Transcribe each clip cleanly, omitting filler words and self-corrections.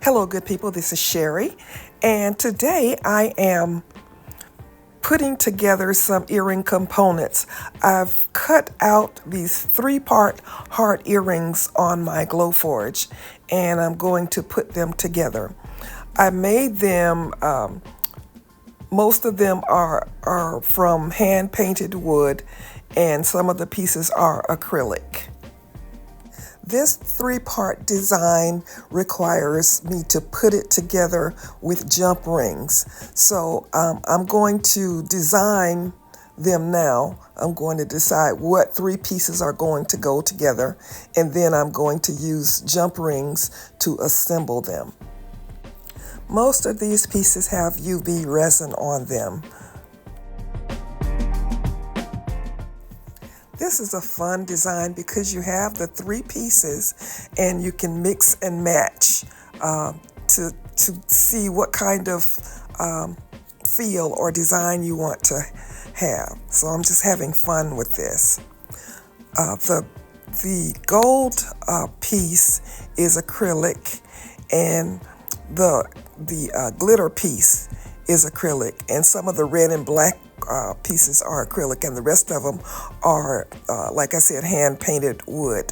Hello, good people. This is Sherry, and today I am putting together some earring components. I've cut out these 3-part heart earrings on my Glowforge, and I'm going to put them together. I made them, most of them are from hand-painted wood, and some of the pieces are acrylic. This 3-part design requires me to put it together with jump rings. So I'm going to design them now. I'm going to decide what 3 pieces are going to go together, and then I'm going to use jump rings to assemble them. Most of these pieces have UV resin on them. This is a fun design because you have the 3 pieces and you can mix and match to see what kind of feel or design you want to have. So I'm just having fun with this. The gold piece is acrylic, and the glitter piece is acrylic, and some of the red and black pieces are acrylic, and the rest of them are, like I said, hand-painted wood.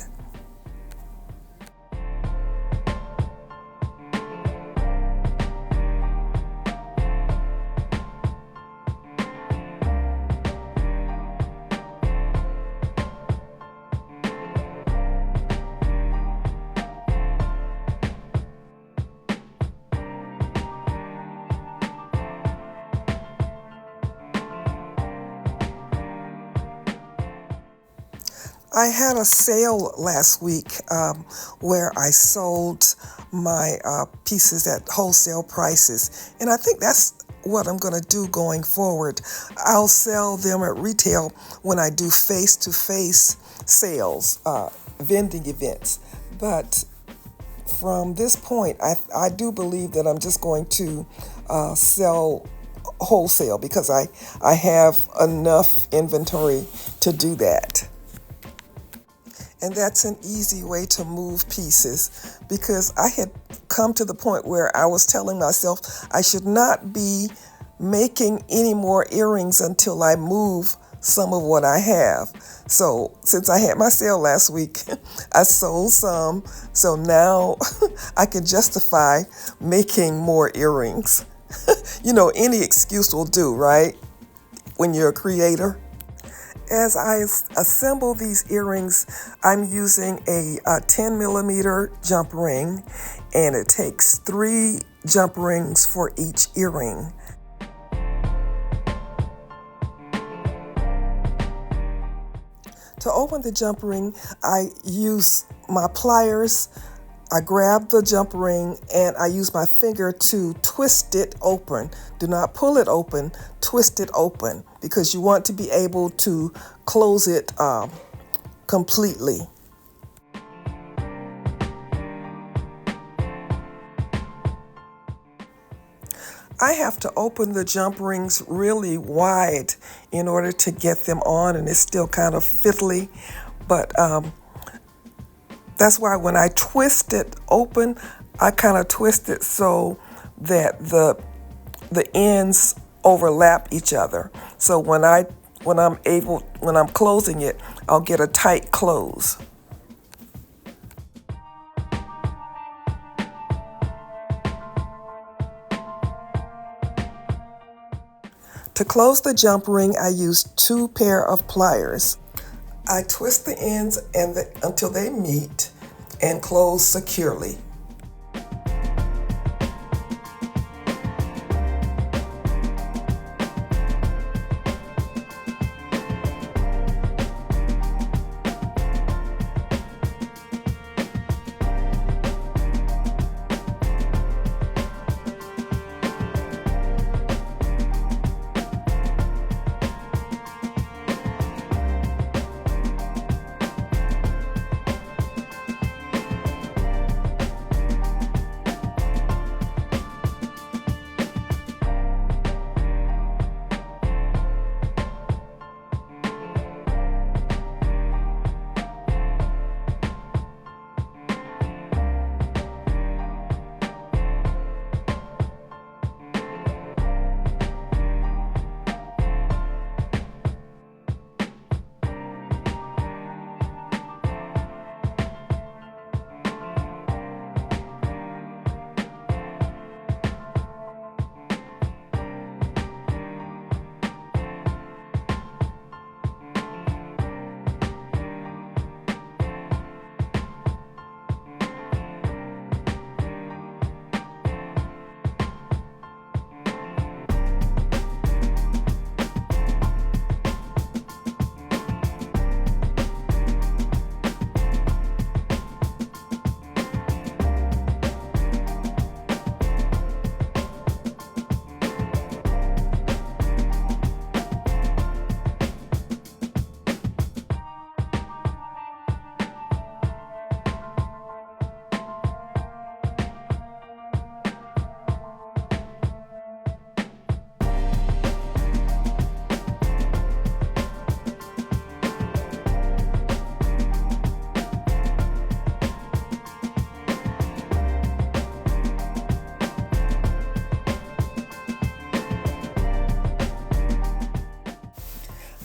I had a sale last week where I sold my pieces at wholesale prices, and I think that's what I'm going to do going forward. I'll sell them at retail when I do face-to-face sales, vending events. But from this point, I do believe that I'm just going to sell wholesale because I have enough inventory to do that. And that's an easy way to move pieces, because I had come to the point where I was telling myself I should not be making any more earrings until I move some of what I have. So since I had my sale last week, I sold some. So now I can justify making more earrings. You know, any excuse will do, right? When you're a creator. As I assemble these earrings, I'm using a 10 millimeter jump ring, and it takes 3 jump rings for each earring. To open the jump ring, I use my pliers. I grab the jump ring and I use my finger to twist it open. Do not pull it open, twist it open, because you want to be able to close it completely. I have to open the jump rings really wide in order to get them on, and it's still kind of fiddly, but that's why when I twist it open, I kind of twist it so that the ends overlap each other. So when I'm closing it, I'll get a tight close. To close the jump ring, I use 2 pair of pliers. I twist the ends until they meet and close securely.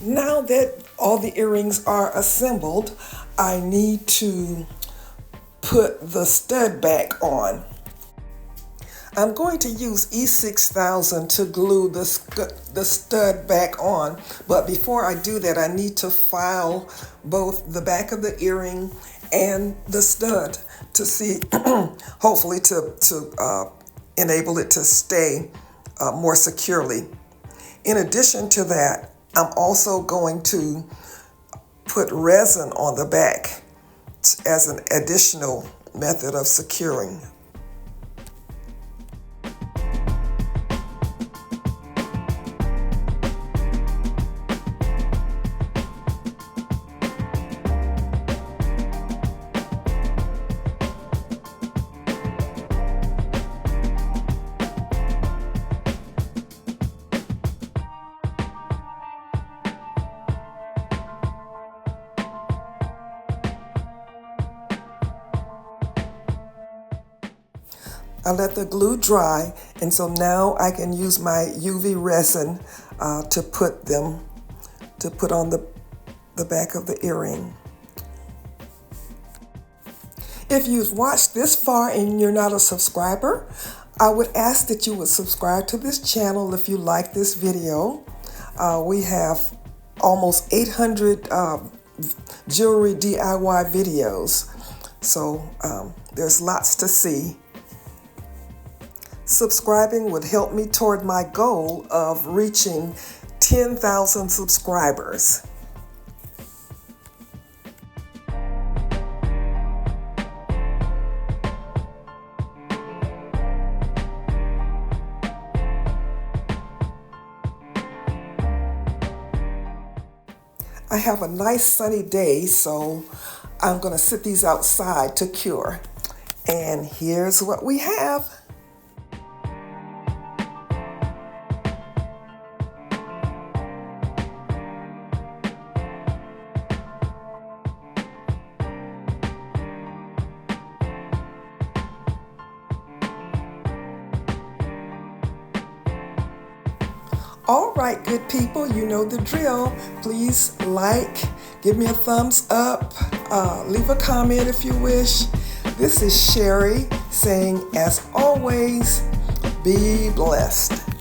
Now that all the earrings are assembled, I need to put the stud back on. I'm going to use E6000 to glue the stud back on, but before I do that, I need to file both the back of the earring and the stud to see, hopefully to enable it to stay more securely. In addition to that, I'm also going to put resin on the back as an additional method of securing. I let the glue dry, and so now I can use my UV resin to put on the back of the earring. If you've watched this far and you're not a subscriber, I would ask that you would subscribe to this channel if you like this video. We have almost 800 jewelry DIY videos, so there's lots to see. Subscribing would help me toward my goal of reaching 10,000 subscribers. I have a nice sunny day, so I'm going to sit these outside to cure. And here's what we have. All right, good people, you know the drill. Please like, give me a thumbs up, leave a comment if you wish. This is Sherry saying, as always, be blessed.